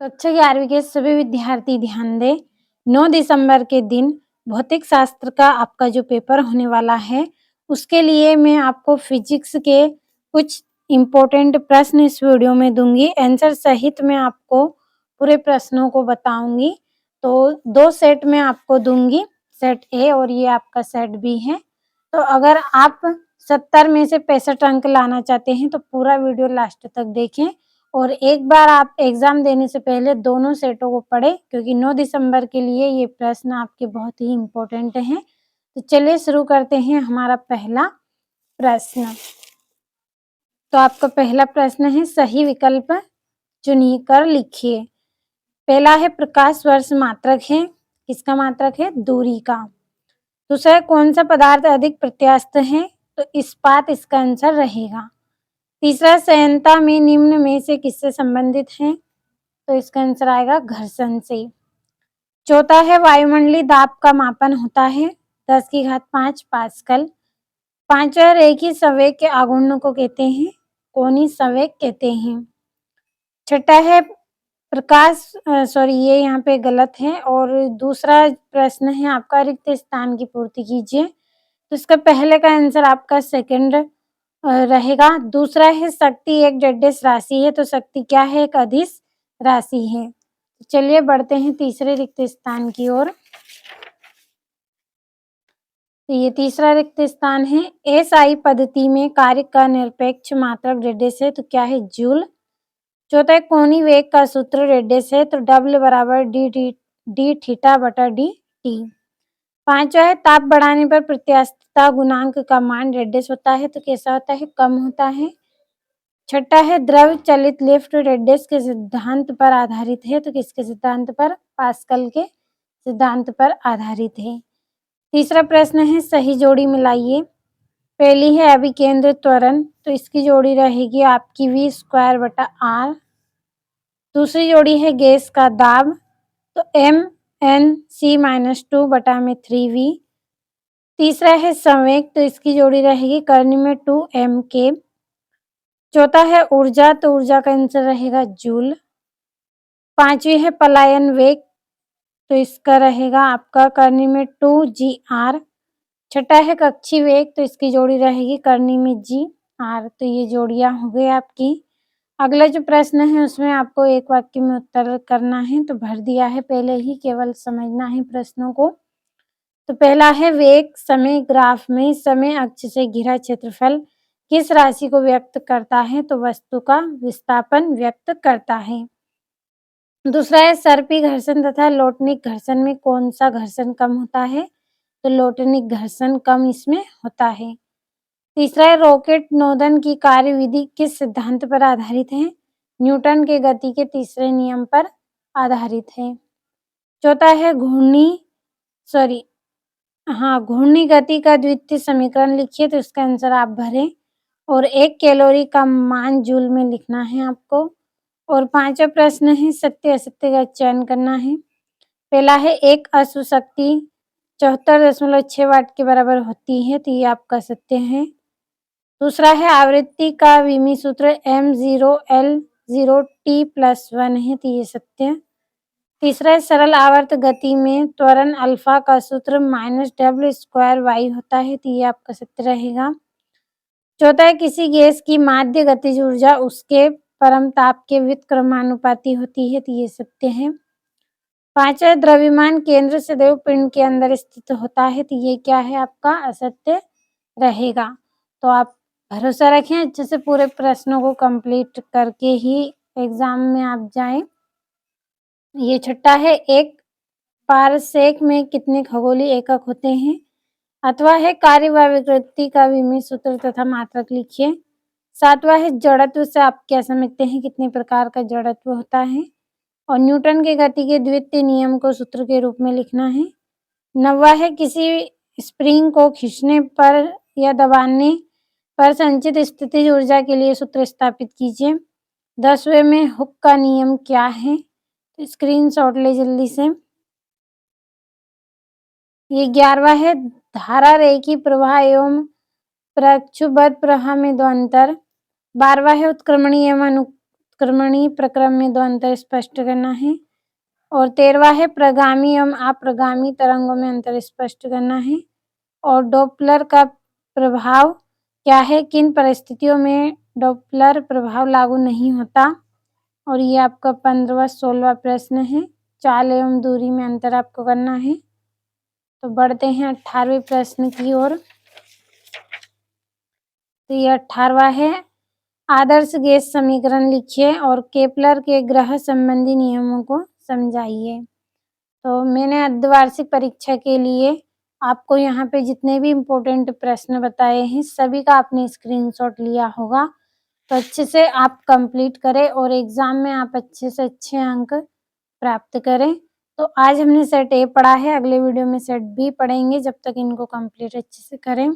कक्षा 11वीं के सभी विद्यार्थी ध्यान दें। 9 दिसंबर के दिन भौतिक शास्त्र का आपका जो पेपर होने वाला है, उसके लिए मैं आपको फिजिक्स के कुछ इम्पोर्टेंट प्रश्न इस वीडियो में दूँगी। आंसर सहित मैं आपको पूरे प्रश्नों को बताऊँगी। तो 2 सेट में आपको दूँगी, सेट ए और ये आपका सेट बी है। तो अगर आप 70 में से 65 अंक लाना चाहते हैं, तो पूरा वीडियो लास्ट तक देखें और एक बार आप एग्ज़ाम देने से पहले दोनों सेटों को पढ़ें, क्योंकि 9 दिसंबर के लिए ये प्रश्न आपके बहुत ही इम्पोर्टेंट हैं। तो चलिए शुरू करते हैं हमारा पहला प्रश्न। तो आपका पहला प्रश्न है, सही विकल्प चुनकर लिखिए। पहला है प्रकाश वर्ष मात्रक है, किसका मात्रक है? दूरी का। दूसरा है कौन सा पदार्थ अधिक प्रत्यास्थ है? तो इस्पात इसका आंसर रहेगा। तीसरा श्यानता में निम्न में से किससे संबंधित है? तो इसका आंसर आएगा घर्षण से। चौथा है वायुमंडलीय दाब का मापन होता है 10⁵ पास्कल। पांचवा रेखीय संवेग के आघूर्ण को कहते हैं कोणीय संवेग कहते हैं। छठा है प्रकाश ये यहाँ पे गलत है और दूसरा प्रश्न है आपका रिक्त स्थान की पूर्ति कीजिए। तो इसका पहले का आंसर आपका सेकंड रहेगा। दूसरा है शक्ति एक जड्डेश राशि है, तो शक्ति क्या है? एक अदिश राशि है। चलिए बढ़ते हैं तीसरे रिक्त स्थान की ओर। तो ये तीसरा रिक्त स्थान है एसआई पद्धति में कार्य का निरपेक्ष मात्रक जड्डेश है, तो क्या है? जूल। चौथा है कोणीय वेग का सूत्र जड्डेश है, तो डब्ल्यू बराबर डी थीटा बटा डी टी। पांचवा है ताप बढ़ाने पर प्रत्यास्थता गुणांक का मान जड्डेश होता है, तो कैसा होता है? कम होता है। छठा है द्रव चलित लिफ्ट जड्डेश के सिद्धांत पर आधारित है, तो किसके सिद्धांत पर? पास्कल के सिद्धांत पर आधारित है। तीसरा प्रश्न है सही जोड़ी मिलाइए। पहली है अभिकेंद्र त्वरण, तो इसकी जोड़ी रहेगी आपकी v² बटा r। दूसरी जोड़ी है गैस का दाब, तो mNc-2 बटा में 3v। तीसरा है संवेग, तो इसकी जोड़ी रहेगी कर्ण में 2m के। चौथा है ऊर्जा, तो ऊर्जा का आंसर रहेगा जूल। पांचवी है पलायन वेग, तो इसका रहेगा आपका कर्णी में 2gr। छठा है कक्षीय वेग, तो इसकी जोड़ी रहेगी कर्णी में gr। तो ये जोड़ियां हो गई आपकी। अगला जो प्रश्न है उसमें आपको एक वाक्य में उत्तर करना है, तो भर दिया है पहले ही, केवल समझना है प्रश्नों को। तो पहला है वेग समय ग्राफ में समय अक्ष से घिरा क्षेत्रफल किस राशि को व्यक्त करता है? तो वस्तु का विस्थापन व्यक्त करता है। दूसरा है सर्पी घर्षण तथा लोटनिक घर्षण में कौन सा घर्षण कम होता है? तो लोटनिक घर्षण कम इसमें होता है। तीसरा है रॉकेट नोदन की कार्यविधि किस सिद्धांत पर आधारित है? न्यूटन के गति के तीसरे नियम पर आधारित है। चौथा है घूर्णी गति का द्वितीय समीकरण लिखिए, तो इसका आंसर आप भरें और 1 कैलोरी का मान जूल में लिखना है आपको। और पांचवा प्रश्न है सत्य असत्य का चयन करना है। पहला है एक अश्व शक्ति 74.6 वाट के बराबर होती है, तो ये आपका सत्य है। दूसरा है आवृत्ति का विमी सूत्र m0l0t+1 है, तो ये सत्य। तीसरा है सरल आवर्त गति में त्वरण अल्फा का सूत्र -w² होता है, तो ये आपका सत्य रहेगा। चौथा है किसी गैस की माध्य गतिज ऊर्जा उसके परम ताप के व्युत्क्रमानुपाती होती है, तो ये सत्य है। पांचवा द्रव्यमान केंद्र सदैव पिंड के अंदर स्थित होता है, तो ये क्या है आपका? असत्य रहेगा। तो आप भरोसा रखें, अच्छे से पूरे प्रश्नों को कंप्लीट करके ही एग्जाम में आप जाएं। ये छठा है एक पारसेक में कितने खगोलीय एकक होते हैं? अथवा है कार्य व विकृति का विमी सूत्र तथा मात्रक लिखिए। सातवां है जड़त्व से आप क्या समझते हैं? कितने प्रकार का जड़त्व होता है? और न्यूटन के गति के द्वितीय नियम को सूत्र के रूप में लिखना है। नौवां है किसी स्प्रिंग को खींचने पर या दबाने पर संचित स्थितिज ऊर्जा के लिए सूत्र स्थापित कीजिए। 10वें में हुक का नियम क्या है? तो स्क्रीनशॉट ले जल्दी से। ये 11वां है धारा रेखीय प्रवाह एवं प्रक्षुब्ध प्रवाह में दो अंतर। 12वां है उत्क्रमणीय एवं उत्क्रमणीय प्रक्रम में 2 अंतर स्पष्ट करना है। और 13वां है प्रगामी एवं अप्रगामी तरंगों में अंतर स्पष्ट करना है। और डॉपलर का प्रभाव क्या है, किन परिस्थितियों में डॉपलर प्रभाव लागू नहीं होता। और ये आपका 15वां 16वां प्रश्न है। चाल एवं दूरी में अंतर आपको करना है। तो बढ़ते हैं 18वें प्रश्न की ओर। तो ये 18वां है, आदर्श गैस समीकरण लिखिए और केपलर के ग्रह संबंधी नियमों को समझाइए। तो मैंने अर्धवार्षिक परीक्षा के लिए आपको यहाँ पे जितने भी इम्पोर्टेंट प्रश्न बताए हैं सभी का आपने स्क्रीनशॉट लिया होगा। तो अच्छे से आप कंप्लीट करें और एग्जाम में आप अच्छे से अच्छे अंक प्राप्त करें। तो आज हमने सेट ए पढ़ा है, अगले वीडियो में सेट बी पढ़ेंगे। जब तक इनको कंप्लीट अच्छे से करें।